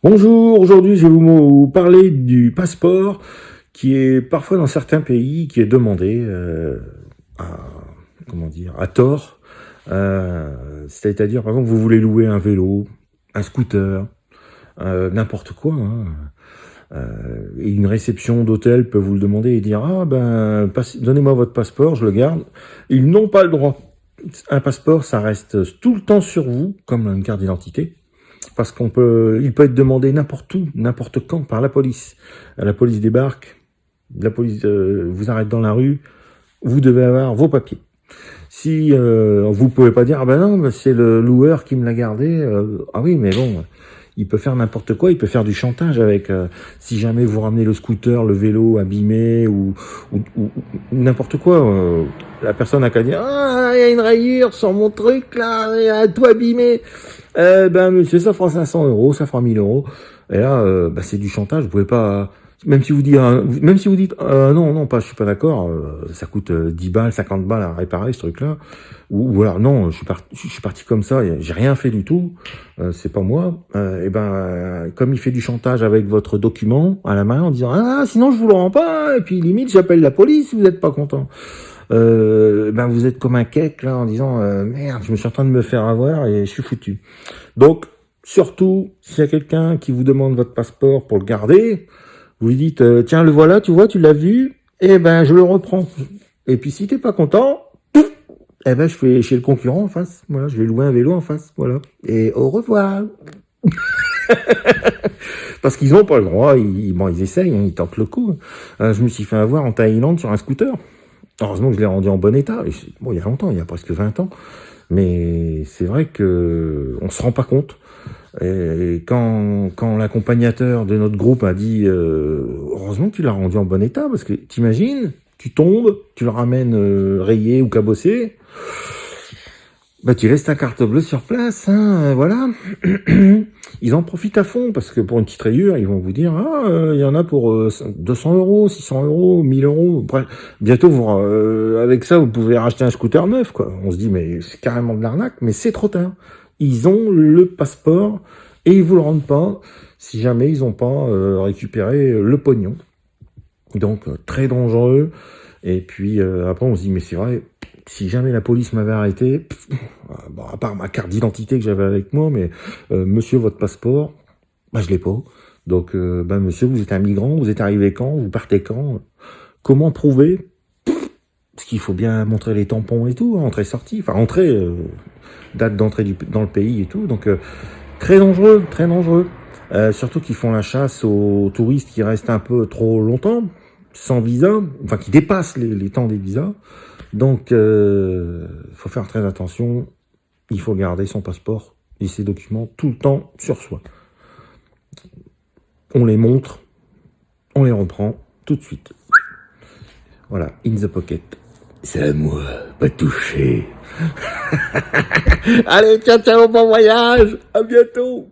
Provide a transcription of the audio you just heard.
Bonjour, aujourd'hui je vais vous parler du passeport qui est parfois dans certains pays qui est demandé à, à tort. C'est-à-dire par exemple vous voulez louer un vélo, un scooter, n'importe quoi. Et une réception d'hôtel peut vous le demander et dire ah ben donnez-moi votre passeport, je le garde. Ils n'ont pas le droit. Un passeport, ça reste tout le temps sur vous, comme une carte d'identité. Parce il peut être demandé n'importe où, n'importe quand, par la police. La police débarque, la police vous arrête dans la rue, vous devez avoir vos papiers. Si vous pouvez pas dire ah ben non, c'est le loueur qui me l'a gardé, ah oui mais bon, il peut faire n'importe quoi, il peut faire du chantage avec si jamais vous ramenez le scooter, le vélo abîmé ou n'importe quoi. La personne a qu'à dire ah il y a une rayure sur mon truc là, il y a tout abîmé. Ben monsieur, ça fera 500 euros, ça fera 1000 euros. Et là, c'est du chantage. Vous pouvez pas, même si vous dites, non, pas, je suis pas d'accord. Ça coûte 10 balles, 50 balles à réparer ce truc-là. Ou alors non, je suis parti comme ça, j'ai rien fait du tout. C'est pas moi. Comme il fait du chantage avec votre document à la main en disant ah sinon je vous le rends pas. Et puis limite j'appelle la police si vous n'êtes pas content. Vous êtes comme un cake là en disant merde, je me suis en train de me faire avoir et je suis foutu. Donc surtout s'il y a quelqu'un qui vous demande votre passeport pour le garder, vous lui dites tiens le voilà, tu vois, tu l'as vu, et ben je le reprends. Et puis si t'es pas content, je vais chez le concurrent en face, voilà, je vais louer un vélo en face, voilà. Et au revoir. Parce qu'ils ont pas le droit, ils essayent, hein, ils tentent le coup. Je me suis fait avoir en Thaïlande sur un scooter. Heureusement que je l'ai rendu en bon état. Bon, il y a longtemps, il y a presque 20 ans. Mais c'est vrai que on se rend pas compte. Et quand l'accompagnateur de notre groupe a dit heureusement que tu l'as rendu en bon état, parce que t'imagines, tu tombes, tu le ramènes rayé ou cabossé, tu laisses ta carte bleue sur place, hein, voilà. Ils en profitent à fond, parce que pour une petite rayure, ils vont vous dire, il y en a pour 200 euros, 600 euros, 1000 euros. Bientôt, avec ça, vous pouvez racheter un scooter neuf, quoi. On se dit, mais c'est carrément de l'arnaque, mais c'est trop tard. Ils ont le passeport, et ils vous le rendent pas, si jamais ils n'ont pas récupéré le pognon. Donc, très dangereux. Et puis, après, on se dit, mais c'est vrai, si jamais la police m'avait arrêté, à part ma carte d'identité que j'avais avec moi, mais monsieur, votre passeport, je l'ai pas. Donc, monsieur, vous êtes un migrant, vous êtes arrivé quand, vous partez quand, comment prouver? Parce qu'il faut bien montrer les tampons et tout, entrée-sortie, enfin entrée, date d'entrée dans le pays et tout. Donc, très dangereux, très dangereux. Surtout qu'ils font la chasse aux touristes qui restent un peu trop longtemps, sans visa, enfin qui dépassent les temps des visas. Donc, faut faire très attention. Il faut garder son passeport et ses documents tout le temps sur soi. On les montre, on les reprend tout de suite. Voilà, in the pocket. C'est à moi, pas touché. Allez, ciao, ciao, bon voyage, à bientôt.